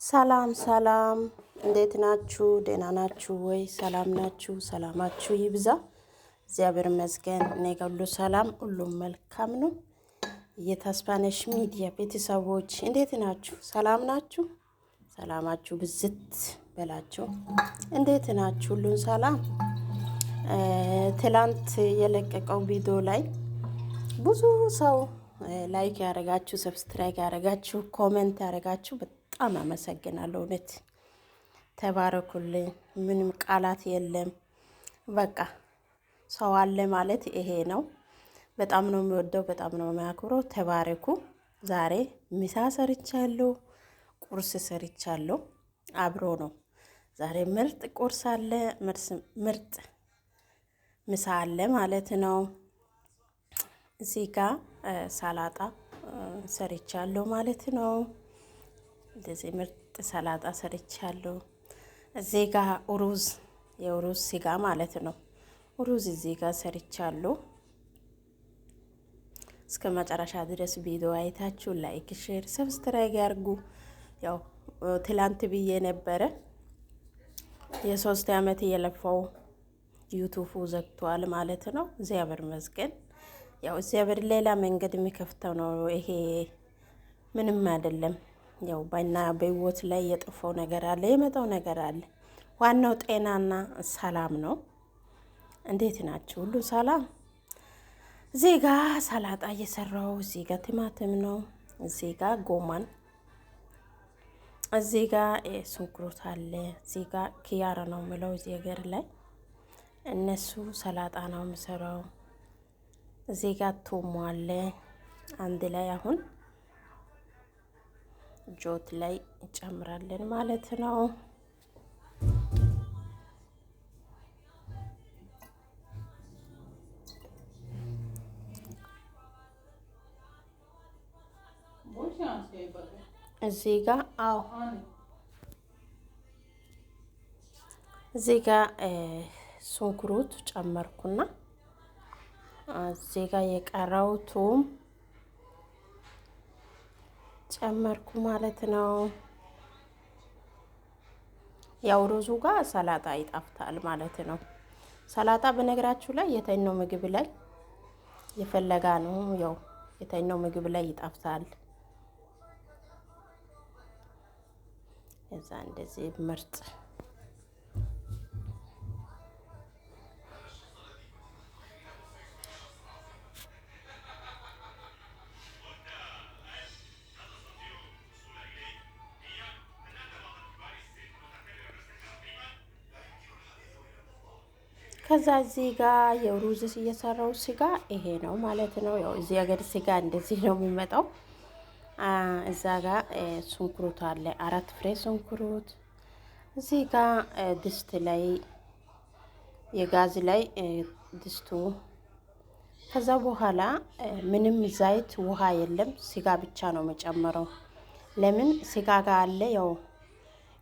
ሰላም ሰላም፣ እንዴት ናችሁ? ደህና ናችሁ ወይ? ሰላም ናችሁ? ሰላማችሁ ይብዛ። እግዚአብሔር ይመስገን፣ እኔ ጋር ሁሉ ሰላም፣ ሁሉም መልካም ነው። የተስፋነሽ ሚዲያ ቤተሰቦች እንዴት ናችሁ? ሰላም ናችሁ? ሰላማችሁ ብዝት በላችሁ። እንዴት ናችሁ? ሁሉን ሰላም። ትላንት የለቀቀው ቪዲዮ ላይ ብዙ ሰው ላይክ ያደረጋችሁ፣ ሰብስክራይብ ያደረጋችሁ፣ ኮሜንት ያደረጋችሁ በጣም አመሰግናለሁ። እውነት ተባረኩልኝ። ምንም ቃላት የለም። በቃ ሰው አለ ማለት ይሄ ነው። በጣም ነው የሚወደው፣ በጣም ነው የሚያክብረው። ተባረኩ። ዛሬ ምሳ ሰርቻለሁ፣ ቁርስ ሰርቻለሁ። አብሮ ነው ዛሬ ምርጥ ቁርስ አለ፣ ምርጥ ምሳ አለ ማለት ነው። እዚህ ጋር ሰላጣ ሰርቻለሁ ማለት ነው። እንደዚህ ምርጥ ሰላጣ ሰርቻለሁ። እዚህ ጋር ሩዝ፣ የሩዝ ስጋ ማለት ነው። ሩዝ እዚህ ጋር ሰርቻለሁ። እስከ መጨረሻ ድረስ ቪዲዮ አይታችሁ ላይክ፣ ሼር፣ ሰብስክራይብ ያርጉ። ያው ትላንት ብዬ ነበረ የ3 ዓመት የለፋው ዩቱቡ ዘግቷል ማለት ነው። እግዚአብሔር ይመስገን። ያው እግዚአብሔር ሌላ መንገድ የሚከፍተው ነው። ይሄ ምንም አይደለም። ያው በህይወት ላይ የጠፋው ነገር አለ፣ የመጣው ነገር አለ። ዋናው ጤናና ሰላም ነው። እንዴት ናችሁ? ሁሉ ሰላም። እዚህ ጋ ሰላጣ እየሰራው፣ እዚህ ጋ ቲማቲም ነው፣ እዚህ ጋ ጎማን፣ እዚህ ጋ ሽንኩርት አለ፣ እዚህ ጋ ኪያር ነው የምለው እዚህ ሀገር ላይ እነሱ ሰላጣ ነው የምሰራው። እዚህ ጋ ቶሞ አለ አንድ ላይ አሁን ጆት ላይ እንጨምራለን ማለት ነው። እዚህ ጋር እዚህ ጋር ሽንኩርት ጨመርኩና እዚህ ጋር የቀረው ቱም ጨመርኩ ማለት ነው። ያው ሩዙ ጋር ሰላጣ ይጣፍጣል ማለት ነው። ሰላጣ በነገራችሁ ላይ የተኛው ምግብ ላይ የፈለጋ ነው። ያው የተኛው ምግብ ላይ ይጣፍጣል። እዛ እንደዚህ ምርጥ ከዛ እዚህ ጋር የሩዝ እየሰራው ስጋ ይሄ ነው ማለት ነው። ያው እዚህ ሀገር ስጋ እንደዚህ ነው የሚመጣው። እዛ ጋር ሽንኩርት አለ፣ 4 ፍሬ ሽንኩርት። እዚህ ጋር ድስት ላይ የጋዝ ላይ ድስቱ። ከዛ በኋላ ምንም ዘይት ውሃ የለም፣ ስጋ ብቻ ነው የምጨምረው። ለምን ስጋ ጋር አለ ያው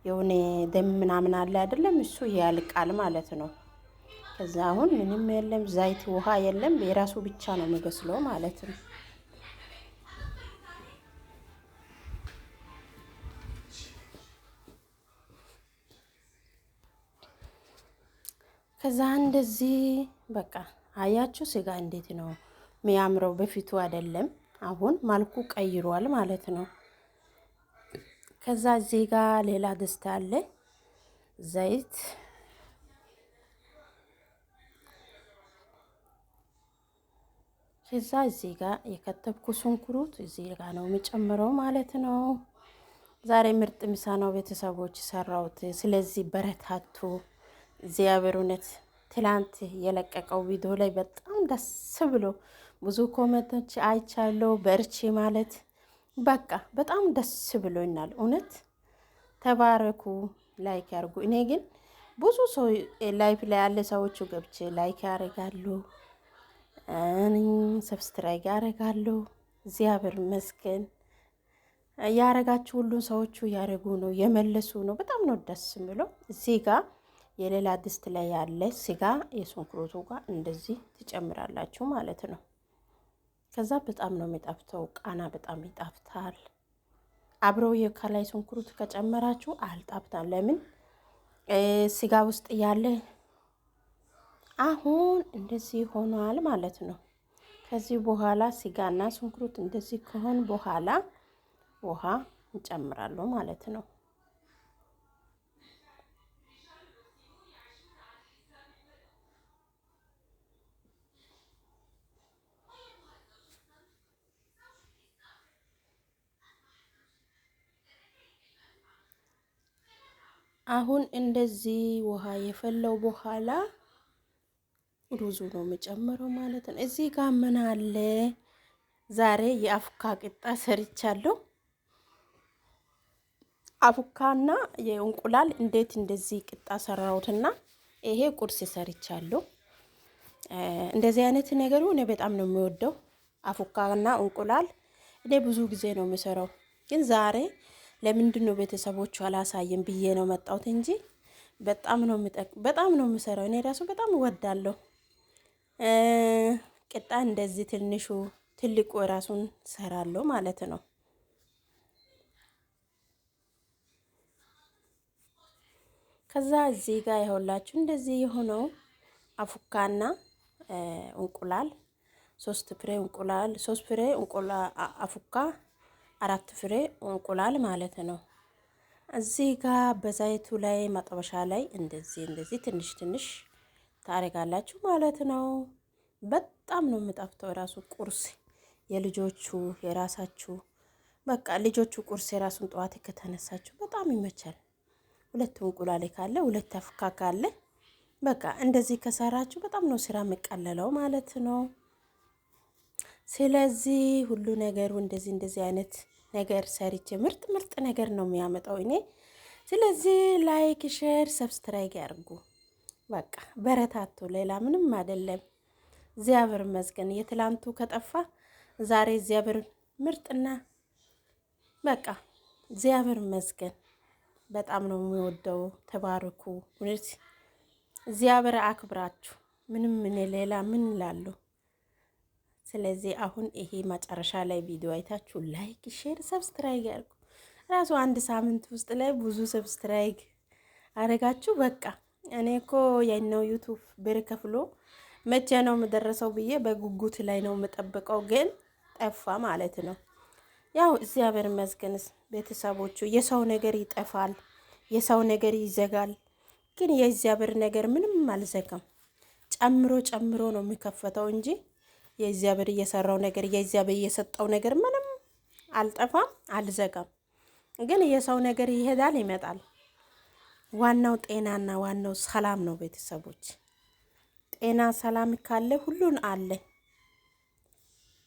የሆነ ደም ምናምን አለ አይደለም፣ እሱ ያልቃል ማለት ነው። ከዛ አሁን ምንም የለም፣ ዘይት ውሃ የለም፣ የራሱ ብቻ ነው የሚበስለው ማለት ነው። ከዛ እንደዚህ በቃ አያችሁ ስጋ እንዴት ነው የሚያምረው። በፊቱ አይደለም፣ አሁን መልኩ ቀይሯል ማለት ነው። ከዛ እዚህ ጋር ሌላ ድስት አለ፣ ዘይት ከዛ እዚህ ጋር የከተብኩ ሽንኩርት እዚህ ጋር ነው የሚጨምረው ማለት ነው። ዛሬ ምርጥ ምሳ ነው ቤተሰቦች ሰራሁት። ስለዚህ በረታቱ። እግዚአብሔር እውነት ትላንት የለቀቀው ቪዲዮ ላይ በጣም ደስ ብሎ ብዙ ኮመንቶች አይቻለሁ። በርቺ ማለት በቃ በጣም ደስ ብሎኛል። እውነት ተባረኩ። ላይክ ያርጉ። እኔ ግን ብዙ ሰው ላይፍ ላይ ያለ ሰዎቹ ገብቼ ላይክ ያደርጋሉ፣ ሰብስክራይብ ያደርጋሉ። እግዚአብሔር ይመስገን። ያረጋችሁ ሁሉን ሰዎቹ ያረጉ ነው የመለሱ ነው። በጣም ነው ደስ የሚለው። እዚህ ጋር የሌላ ድስት ላይ ያለ ስጋ የሽንኩርቱ ጋር እንደዚህ ትጨምራላችሁ ማለት ነው። ከዛ በጣም ነው የሚጣፍተው። ቃና በጣም ይጣፍታል። አብረው ከላይ ሽንኩርት ከጨመራችሁ አልጣፍጣም። ለምን ስጋ ውስጥ ያለ አሁን እንደዚህ ሆኗል ማለት ነው። ከዚህ በኋላ ስጋና ሽንኩርት እንደዚህ ከሆን በኋላ ውሃ እንጨምራለሁ ማለት ነው። አሁን እንደዚህ ውሃ የፈለው በኋላ ሩዙ ነው የምጨምረው ማለት ነው። እዚህ ጋር ምን አለ? ዛሬ የአፍካ ቅጣ ሰርቻለሁ። አፍካና የእንቁላል እንዴት እንደዚህ ቅጣ ሰራሁትና ይሄ ቁርስ ሰርቻለሁ። እንደዚህ አይነት ነገሩ እኔ በጣም ነው የሚወደው። አፍካና እንቁላል እኔ ብዙ ጊዜ ነው የምሰራው፣ ግን ዛሬ ለምንድነው ቤተሰቦቹ አላሳየም ብዬ ነው መጣሁት እንጂ በጣም ነው የምሰራው። እኔ ራሱ በጣም እወዳለሁ። ቅጣ እንደዚህ ትንሹ ትልቁ ራሱን ሰራለሁ ማለት ነው። ከዛ እዚህ ጋር ይኸውላችሁ እንደዚህ የሆነው አፍካና እንቁላል 3 ፍሬ እንቁላል 3 ፍሬ እንቁላል አፍካ 4 ፍሬ እንቁላል ማለት ነው። እዚህ ጋር በዛይቱ ላይ መጥበሻ ላይ እንደዚህ ትንሽ ትንሽ ታረጋላችሁ ማለት ነው። በጣም ነው የምጣፍተው ራሱ ቁርስ የልጆቹ የራሳችሁ በቃ ልጆቹ ቁርስ የራሱን ጠዋት ከተነሳችሁ በጣም ይመቻል። 2 እንቁላል ካለ 2 አፍካ ካለ በቃ እንደዚህ ከሰራችሁ በጣም ነው ስራ የሚቀለለው ማለት ነው። ስለዚህ ሁሉ ነገሩ እንደዚህ አይነት ነገር ሰርቼ ምርጥ ነገር ነው የሚያመጣው እኔ። ስለዚህ ላይክ፣ ሼር፣ ሰብስክራይብ ያርጉ። በቃ በረታቱ። ሌላ ምንም አይደለም። እግዚአብሔር ይመስገን። የትላንቱ ከጠፋ ዛሬ እግዚአብሔር ምርጥና በቃ እግዚአብሔር ይመስገን። በጣም ነው የሚወደው። ተባረኩ። እውነት እግዚአብሔር አክብራችሁ። ምንም እኔ ሌላ ምን እላለሁ? ስለዚህ አሁን ይሄ መጨረሻ ላይ ቪዲዮ አይታችሁ ላይክ፣ ሼር፣ ሰብስክራይብ ያርጉ። ራሱ አንድ ሳምንት ውስጥ ላይ ብዙ ሰብስክራይብ አረጋችሁ። በቃ እኔ እኮ የነው ዩቲዩብ ብር ከፍሎ መቼ ነው የምደረሰው ብዬ በጉጉት ላይ ነው የምጠብቀው፣ ግን ጠፋ ማለት ነው። ያው እግዚአብሔር ይመስገን ቤተሰቦቹ። የሰው ነገር ይጠፋል፣ የሰው ነገር ይዘጋል፣ ግን የእግዚአብሔር ነገር ምንም አልዘጋም። ጨምሮ ነው የሚከፈተው እንጂ የእግዚአብሔር እየሰራው ነገር የእግዚአብሔር እየሰጠው ነገር ምንም አልጠፋም፣ አልዘጋም። ግን የሰው ነገር ይሄዳል ይመጣል። ዋናው ጤናና ዋናው ሰላም ነው ቤተሰቦች። ጤና ሰላም ካለ ሁሉን አለ።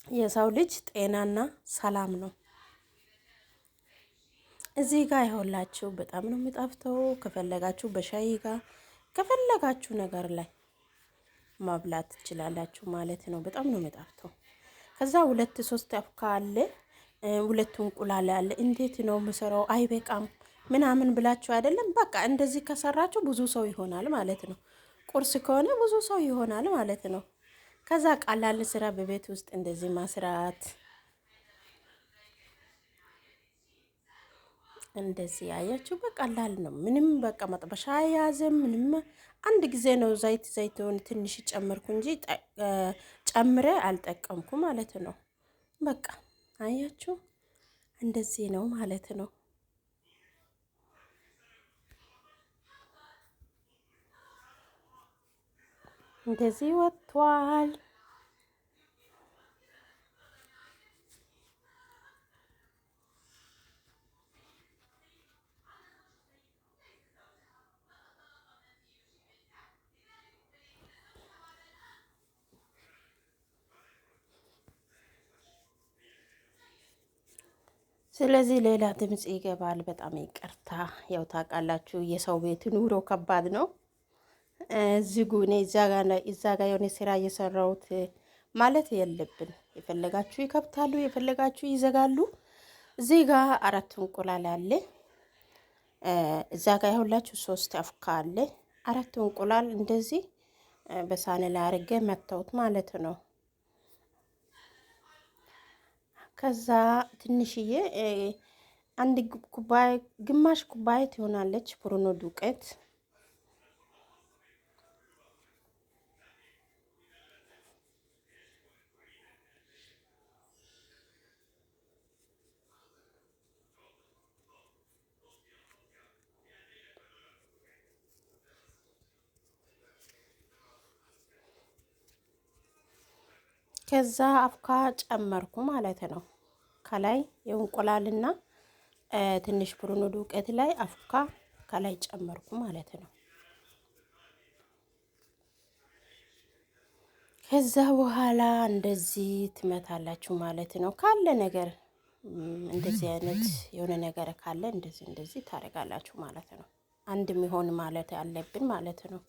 የሰው ልጅ ጤናና ሰላም ነው። እዚህ ጋር ይኸውላችሁ በጣም ነው የሚጣፍተው። ከፈለጋችሁ በሻይ ጋር ከፈለጋችሁ ነገር ላይ ማብላት ትችላላችሁ ማለት ነው። በጣም ነው የሚጣፍተው። ከዛ 2 3 አፍካ አለ፣ 2 እንቁላል አለ። እንዴት ነው የምሰራው አይበቃም ምናምን ብላችሁ አይደለም። በቃ እንደዚህ ከሰራችሁ ብዙ ሰው ይሆናል ማለት ነው። ቁርስ ከሆነ ብዙ ሰው ይሆናል ማለት ነው። ከዛ ቀላል ስራ በቤት ውስጥ እንደዚህ ማስራት እንደዚህ ያያችሁ በቀላል ነው። ምንም በቃ መጥበሻ አያያዝም ምንም። አንድ ጊዜ ነው ዘይቱን ትንሽ ጨመርኩ እንጂ ጨምሬ አልጠቀምኩ ማለት ነው። በቃ አያችሁ እንደዚህ ነው ማለት ነው። እንደዚህ ወጥቷል። ስለዚህ ሌላ ድምጽ ይገባል። በጣም ይቅርታ። ያው ታውቃላችሁ የሰው ቤት ኑሮ ከባድ ነው። እዚህ ጉኔ እዛ ጋ የሆነ ስራ እየሰራሁት ማለት የለብን። የፈለጋችሁ ይከብታሉ፣ የፈለጋችሁ ይዘጋሉ። እዚህ ጋ 4 እንቁላል አለ። እዛ ጋ ይኸውላችሁ 3 አፍካ አለ። 4 እንቁላል እንደዚህ በሳህን ላይ አድርጌ መተውት ማለት ነው። ከዛ ትንሽዬ አንድ ኩባያ ግማሽ ኩባያ ትሆናለች ፉርኖ ዱቄት። ከዛ አፍካ ጨመርኩ ማለት ነው። ከላይ የእንቁላልና ትንሽ ፉርኖ ዱቄት ላይ አፍካ ከላይ ጨመርኩ ማለት ነው። ከዛ በኋላ እንደዚህ ትመታላችሁ ማለት ነው። ካለ ነገር እንደዚህ አይነት የሆነ ነገር ካለ እንደዚህ ታደርጋላችሁ ማለት ነው። አንድ የሚሆን ማለት አለብን ማለት ነው።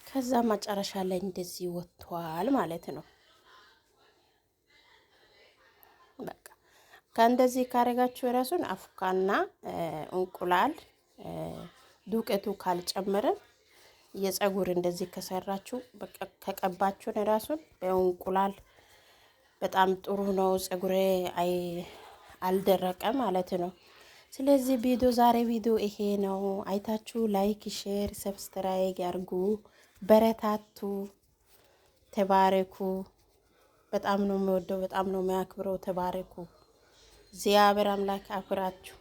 ከዛ መጨረሻ ላይ እንደዚህ ወጥቷል ማለት ነው። በቃ ከእንደዚህ ካረጋችሁ የራሱን አፍካና እንቁላል ዱቄቱ ካልጨመረን የፀጉር እንደዚህ ከሰራችሁ በቃ ከቀባችሁን የራሱን በእንቁላል በጣም ጥሩ ነው። ፀጉሬ አልደረቀ ማለት ነው። ስለዚህ ዛሬ ቪዲዮ ይሄ ነው። አይታችሁ ላይክ፣ ሼር፣ ሰብስክራይብ ያርጉ። በረታቱ፣ ተባረኩ። በጣም ነው የሚወደው፣ በጣም ነው የሚያክብረው። ተባረኩ። እግዚአብሔር አምላክ አክብራችሁ